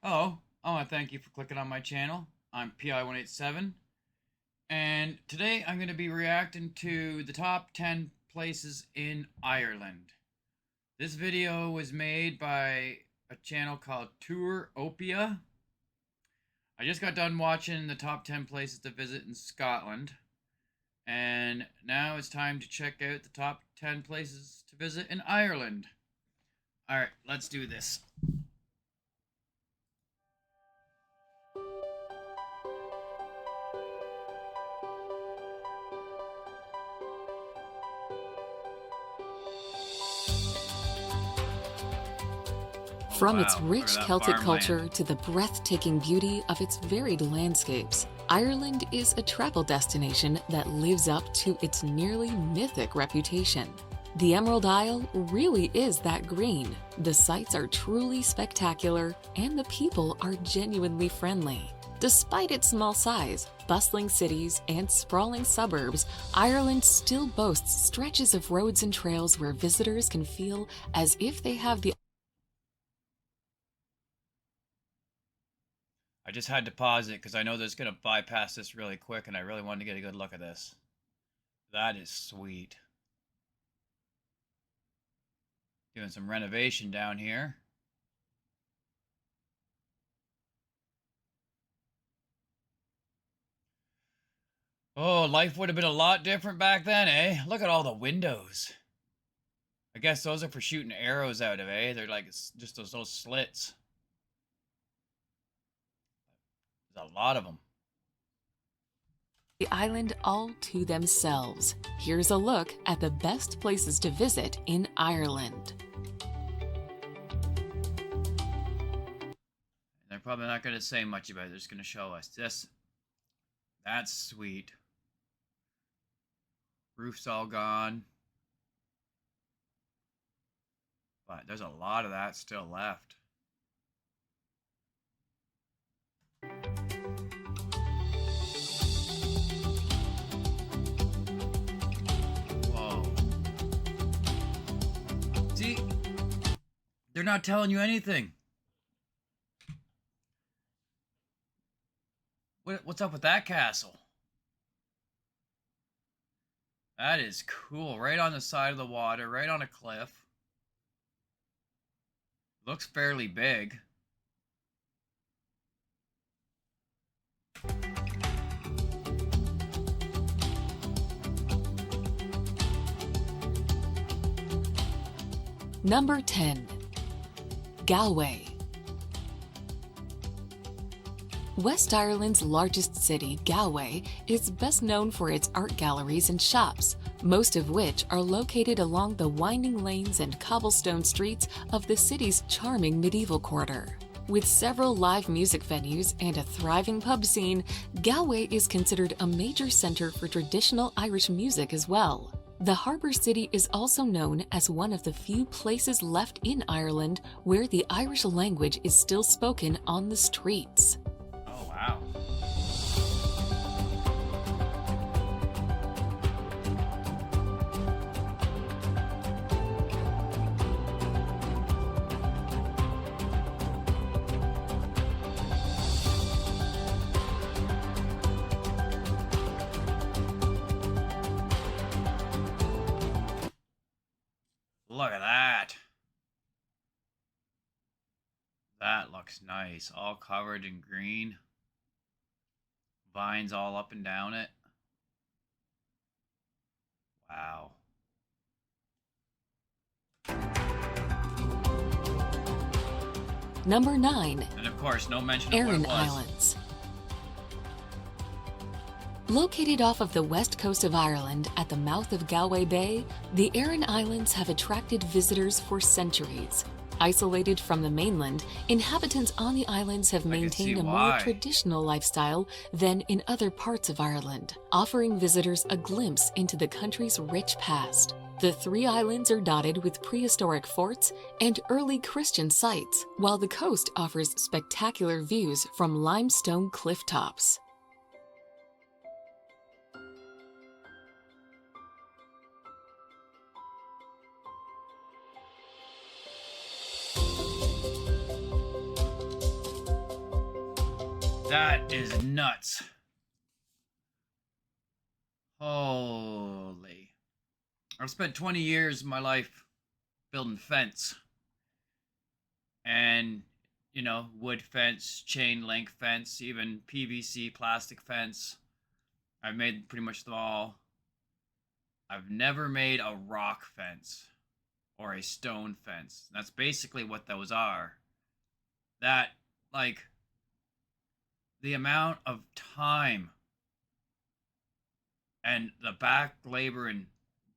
Hello, I want to thank you for clicking on my channel. I'm PI187, and today I'm going to be reacting to the top 10 places in Ireland. This video was made by a channel called Touropia. I just got done watching the top 10 places to visit in Scotland, and now it's time to check out the top 10 places to visit in Ireland. Alright, let's do this. From its Wow, look rich at that Celtic farmland. culture to the breathtaking beauty of its varied landscapes, Ireland is a travel destination that lives up to its nearly mythic reputation. The Emerald Isle really is that green. The sights are truly spectacular, and the people are genuinely friendly. Despite its small size, bustling cities, and sprawling suburbs, Ireland still boasts stretches of roads and trails where visitors can feel as if they have the I just had to pause it because I know there's going to bypass this really quick, and I really wanted to get a good look at this. That is sweet. Doing some renovation down here. Oh, life would have been a lot different back then, eh? Look at all the windows. I guess those are for shooting arrows out of, eh? They're like just those little slits. There's a lot of them. island all to themselves. Here's a look at the best places to visit in Ireland. They're probably not going to say much about it. They're just going to show us this. That's sweet. Roof's all gone. But there's a lot of that still left. Whoa. See? They're not telling you anything. What's up with that castle? That is cool. Right on the side of the water, right on a cliff. Looks fairly big. Number 10. Galway. West Ireland's largest city, Galway, is best known for its art galleries and shops, most of which are located along the winding lanes and cobblestone streets of the city's charming medieval quarter. With several live music venues and a thriving pub scene, Galway is considered a major center for traditional Irish music as well. The harbour city is also known as one of the few places left in Ireland where the Irish language is still spoken on the streets. Oh, wow. Look at that. That looks nice. All covered in green. Vines all up and down it. Wow. Number 9. And of course, no mention of what it Aran was. Islands. Located off of the west coast of Ireland at the mouth of Galway Bay, the Aran Islands have attracted visitors for centuries. Isolated from the mainland, inhabitants on the islands have I can see maintained a more why. traditional lifestyle than in other parts of Ireland, offering visitors a glimpse into the country's rich past. The 3 islands are dotted with prehistoric forts and early Christian sites, while the coast offers spectacular views from limestone cliff tops. That is nuts. Holy. I've spent 20 years of my life building fence. And, you know, wood fence, chain link fence, even PVC plastic fence. I've made pretty much them all. I've never made a rock fence or a stone fence. That's basically what those are. That, like, the amount of time and the back labor and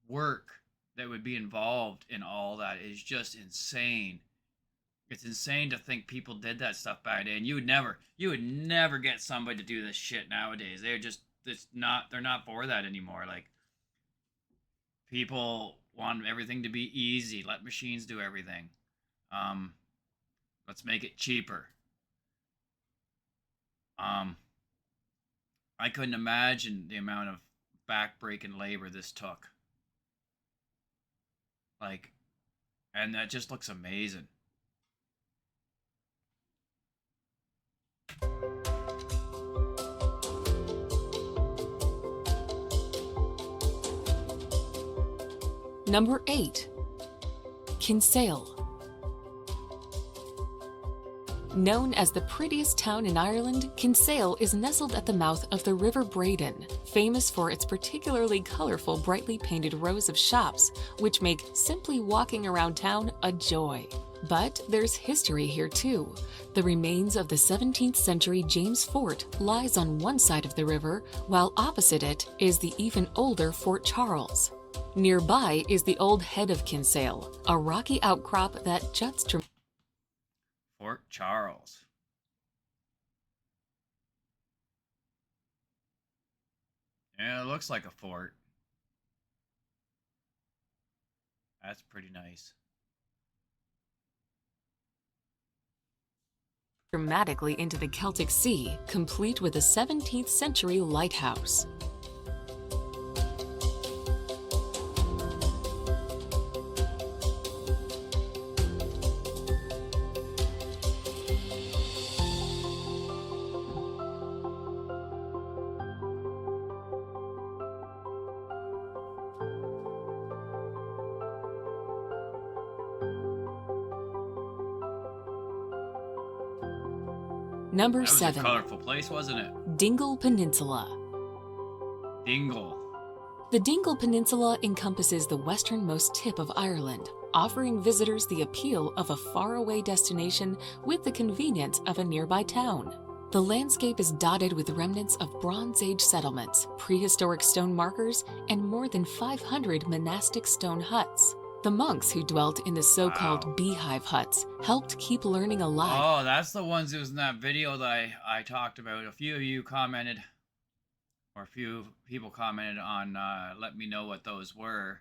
work that would be involved in all that is just insane. It's insane to think people did that stuff back then. You would never get somebody to do this shit nowadays. They're not for that anymore. Like, people want everything to be easy. Let machines do everything. Let's make it cheaper. I couldn't imagine the amount of back-breaking labor this took. Like, and that just looks amazing. Number 8. Kinsale. Known as the prettiest town in Ireland, Kinsale is nestled at the mouth of the River Braden, famous for its particularly colorful, brightly painted rows of shops, which make simply walking around town a joy. But there's history here too. The remains of the 17th century James Fort lies on one side of the river, while opposite it is the even older Fort Charles. Nearby is the old head of Kinsale, a rocky outcrop that juts to Fort Charles. Yeah, it looks like a fort. That's pretty nice. dramatically into the Celtic Sea, complete with a 17th century lighthouse. Number 7. That was a colorful place, wasn't it? Dingle Peninsula. Dingle. The Dingle Peninsula encompasses the westernmost tip of Ireland, offering visitors the appeal of a faraway destination with the convenience of a nearby town. The landscape is dotted with remnants of Bronze Age settlements, prehistoric stone markers, and more than 500 monastic stone huts. The monks who dwelt in the so-called beehive huts helped keep learning alive. Oh, that's the ones that was in that video that I talked about. A few of you commented, or a few people commented on, let me know what those were.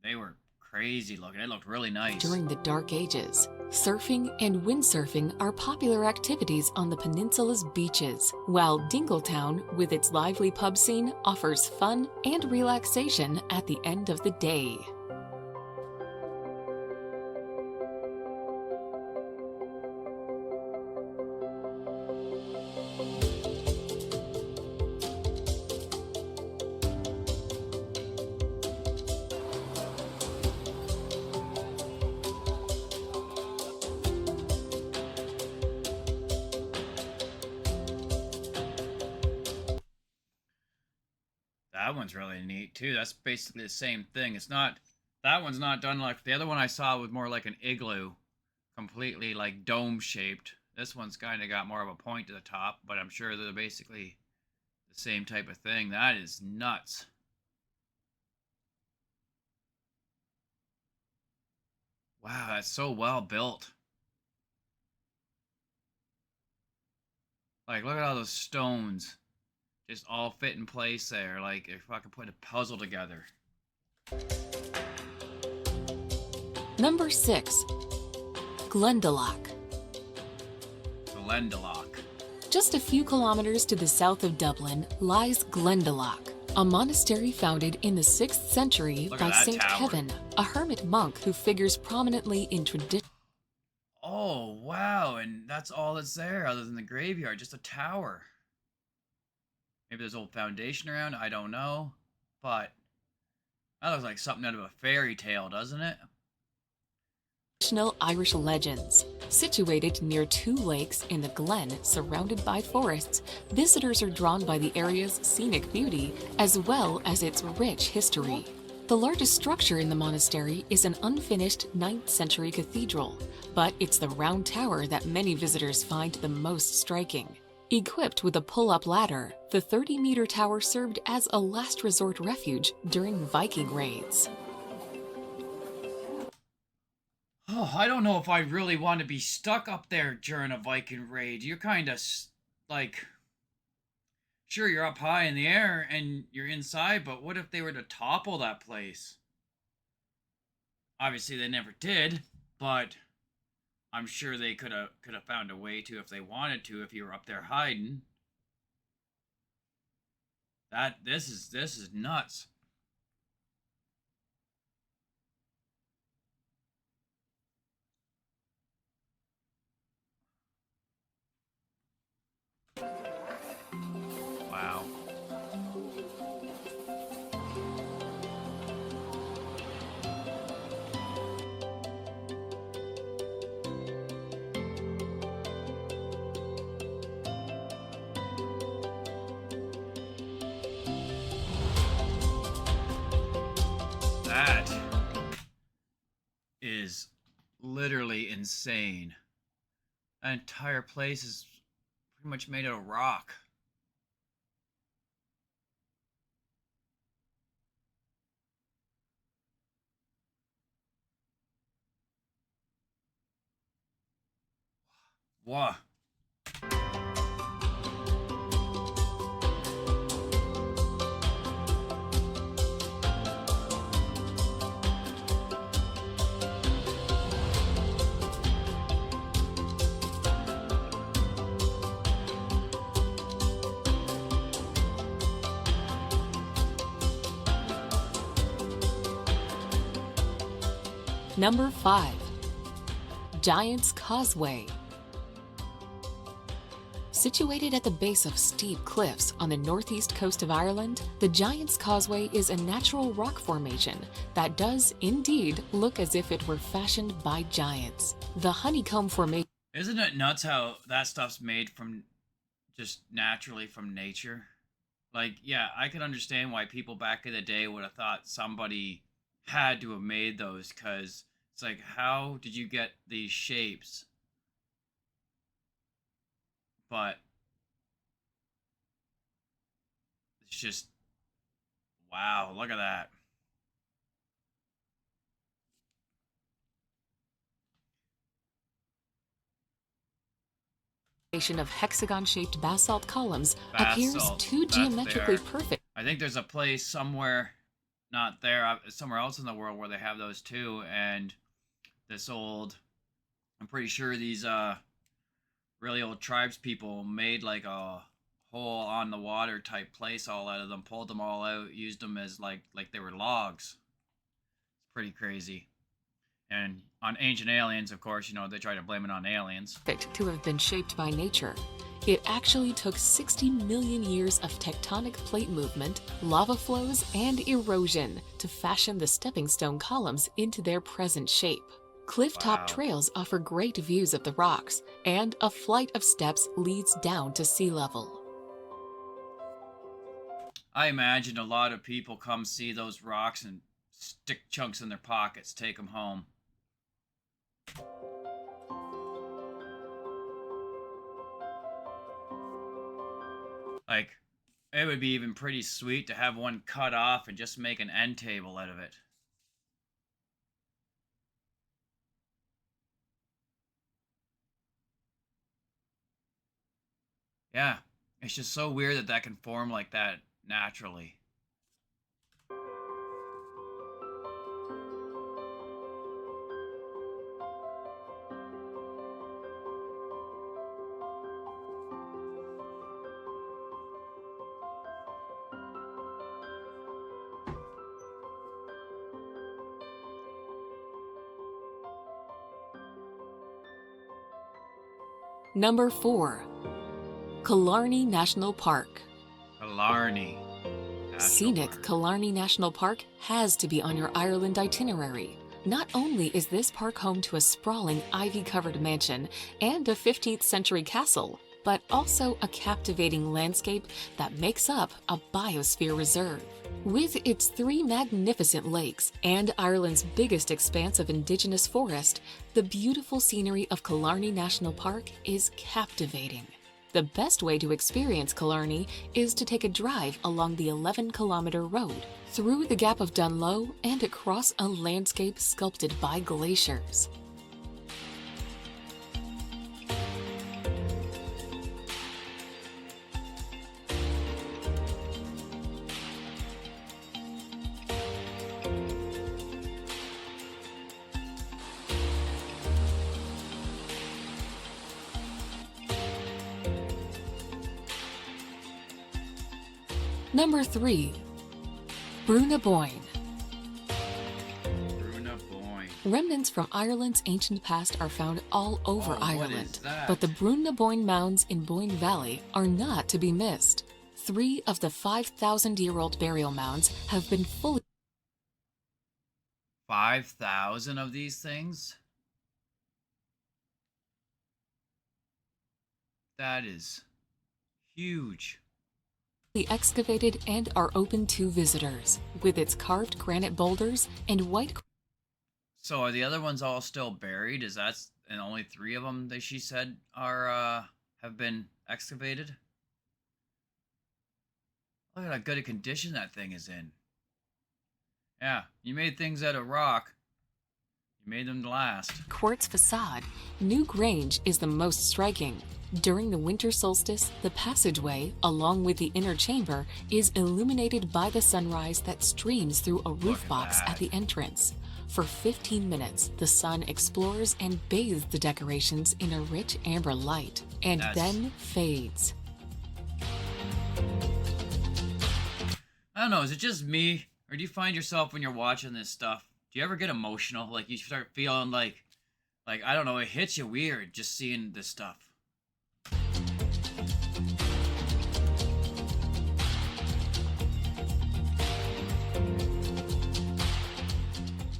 They were crazy looking. It looked really nice. During the Dark Ages, surfing and windsurfing are popular activities on the peninsula's beaches, while Dingletown, with its lively pub scene, offers fun and relaxation at the end of the day. That one's really neat too. That's basically the same thing. It's not, that one's not done like the other one I saw was more like an igloo, completely like dome shaped. This one's kind of got more of a point to the top, but I'm sure they're basically the same type of thing. That is nuts. Wow, that's so well built. Like, look at all those stones. Just all fit in place there, like if I could put a puzzle together. Number 6. Glendel. Glendel. Just a few kilometers to the south of Dublin lies Glendel, a monastery founded in the 6th century by St. Kevin, a hermit monk who figures prominently in tradition. Oh, wow, and that's all that's there other than the graveyard, just a tower. Maybe there's old foundation around, I don't know. But that looks like something out of a fairy tale, doesn't it? Traditional Irish legends. Situated near two lakes in the glen surrounded by forests, visitors are drawn by the area's scenic beauty as well as its rich history. The largest structure in the monastery is an unfinished 9th century cathedral, but it's the round tower that many visitors find the most striking. Equipped with a pull-up ladder, the 30-meter tower served as a last resort refuge during Viking raids. Oh, I don't know if I really want to be stuck up there during a Viking raid. You're kind of like, sure, you're up high in the air and you're inside, but what if they were to topple that place? Obviously, they never did, but I'm sure they could have found a way to if they wanted to. If you were up there hiding, this is nuts. Wow. That is literally insane. That entire place is pretty much made out of rock. Wow. Number 5. Giant's Causeway. Situated at the base of steep cliffs on the northeast coast of Ireland, the Giant's Causeway is a natural rock formation that does indeed look as if it were fashioned by giants. The honeycomb formation. Isn't it nuts how that stuff's made from just naturally from nature? Like, yeah, I can understand why people back in the day would have thought somebody had to have made those, because it's like, how did you get these shapes? But it's just, wow, look at that. Of hexagon-shaped basalt columns appears Basalt, too that's geometrically there. perfect. I think there's a place somewhere, not there, somewhere else in the world where they have those too. And this old, I'm pretty sure these really old tribes people made like a hole on the water type place all out of them, pulled them all out, used them as like they were logs. It's pretty crazy. And on Ancient Aliens, of course, you know, they try to blame it on aliens. To have been shaped by nature. It actually took 60 million years of tectonic plate movement, lava flows, and erosion to fashion the stepping stone columns into their present shape. Clifftop Wow. trails offer great views of the rocks, and a flight of steps leads down to sea level. I imagine a lot of people come see those rocks and stick chunks in their pockets, take them home. Like, it would be even pretty sweet to have one cut off and just make an end table out of it. Yeah, it's just so weird that that can form like that naturally. Number 4. Killarney National Park. Killarney. Scenic Park. Killarney National Park has to be on your Ireland itinerary. Not only is this park home to a sprawling ivy-covered mansion and a 15th century castle, but also a captivating landscape that makes up a biosphere reserve. With its 3 magnificent lakes and Ireland's biggest expanse of indigenous forest, the beautiful scenery of Killarney National Park is captivating. The best way to experience Killarney is to take a drive along the 11-kilometer road, through the Gap of Dunloe and across a landscape sculpted by glaciers. Number 3. Bruna Bo. Bruna Bo. Remnants from Ireland's ancient past are found all over Oh, what Ireland, is that? but the Bruna Bo mounds in Boyne Valley are not to be missed. 3 of the 5,000-year-old burial mounds have been fully 5,000 of these things? That is huge. excavated and are open to visitors, with its carved granite boulders and white. So are the other ones all still buried? Is that, and only 3 of them that she said are have been excavated? Look at how good a condition that thing is in. Yeah, you made things out of rock. You made them last. Quartz facade, New Grange is the most striking. During the winter solstice, the passageway, along with the inner chamber, is illuminated by the sunrise that streams through a roof box at the entrance. For 15 minutes, the sun explores and bathes the decorations in a rich amber light, and then fades. I don't know, is it just me? Or do you find yourself when you're watching this stuff, do you ever get emotional? Like you start feeling like I don't know, it hits you weird just seeing this stuff.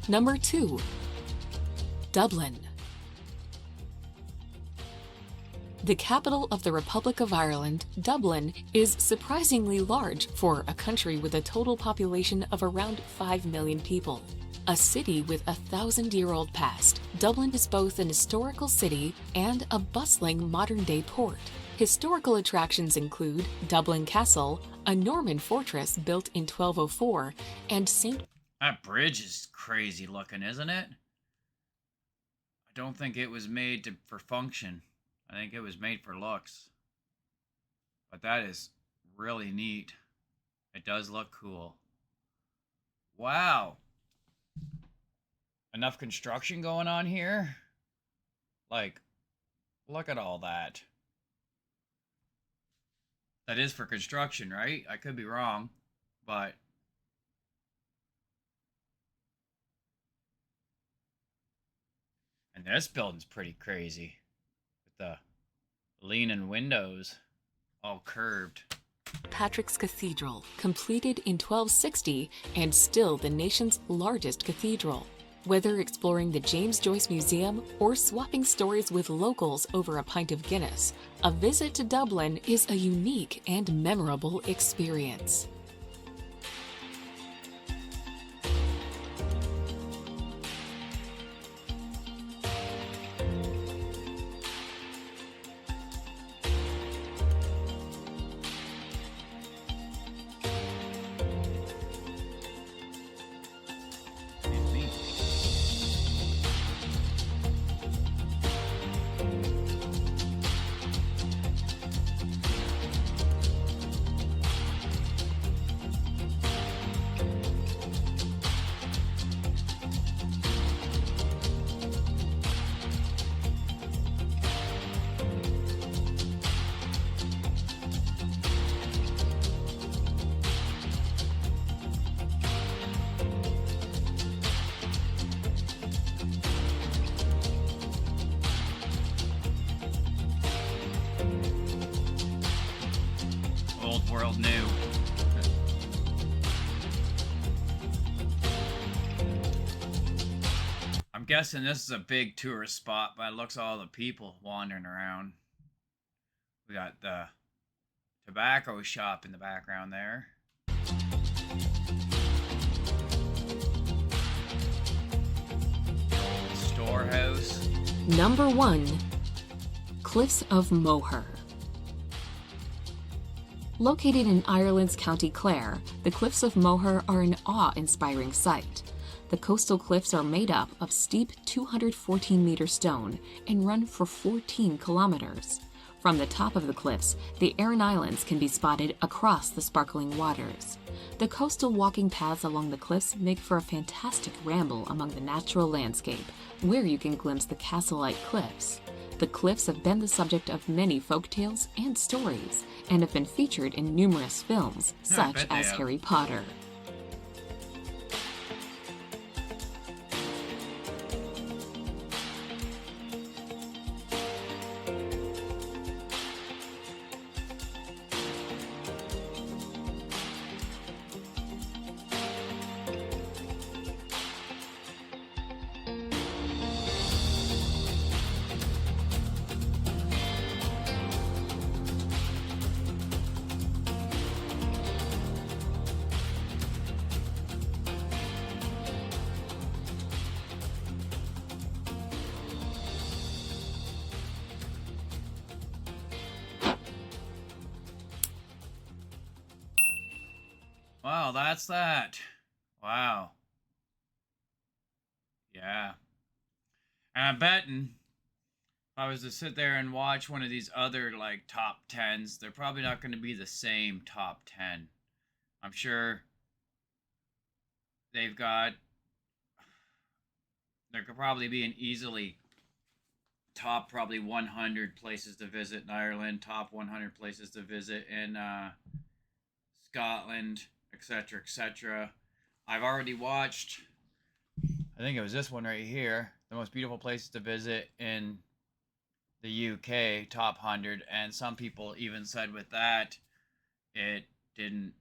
Number 2. Dublin. The capital of the Republic of Ireland, Dublin is surprisingly large for a country with a total population of around 5 million people. A city with a 1,000-year-old past, Dublin is both an historical city and a bustling modern-day port. Historical attractions include Dublin Castle, a Norman fortress built in 1204, and St. That bridge is crazy looking, isn't it? I don't think it was made for function. I think it was made for looks. But that is really neat. It does look cool. Wow. Enough construction going on here? Like, look at all that. That is for construction, right? I could be wrong, but... And this building's pretty crazy. With the leaning windows all curved. Patrick's Cathedral, completed in 1260 and still the nation's largest cathedral. Whether exploring the James Joyce Museum or swapping stories with locals over a pint of Guinness, a visit to Dublin is a unique and memorable experience. world knew. I'm guessing this is a big tourist spot, but it looks all the people wandering around. We got the tobacco shop in the background there. Storehouse. Number 1. Cliffs of Moher. Located in Ireland's County Clare, the Cliffs of Moher are an awe-inspiring sight. The coastal cliffs are made up of steep 214-meter stone and run for 14 kilometers. From the top of the cliffs, the Aran Islands can be spotted across the sparkling waters. The coastal walking paths along the cliffs make for a fantastic ramble among the natural landscape, where you can glimpse the castle-like cliffs. The cliffs have been the subject of many folktales and stories, and have been featured in numerous films, such as Harry Potter. Wow, that's that. Wow. Yeah. And I'm betting if I was to sit there and watch one of these other like top 10s, they're probably not going to be the same top 10. I'm sure they've got, there could probably be an easily top probably 100 places to visit in Ireland, top 100 places to visit in Scotland, etc., etc. I've already watched, I think it was this one right here, the most beautiful places to visit in the UK, top 100, and some people even said with that it didn't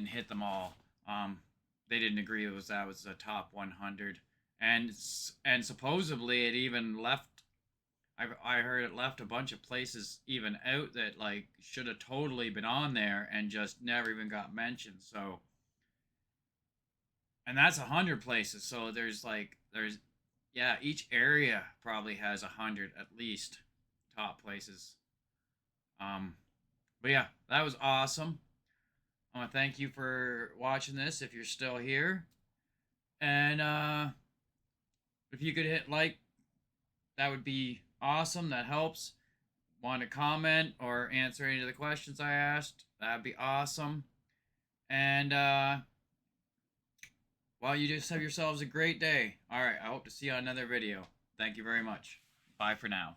hit them all. They didn't agree it was the top 100, and supposedly it even left. I heard it left a bunch of places even out that like should have totally been on there and just never even got mentioned. So, and that's 100 places. So there's each area probably has 100 at least top places. But yeah, that was awesome. I want to thank you for watching this if you're still here, and if you could hit like, that would be awesome. That helps. Want to comment or answer any of the questions I asked, that'd be awesome. And well, you just have yourselves a great day. All right, I hope to see you on another video. Thank you very much. Bye for now.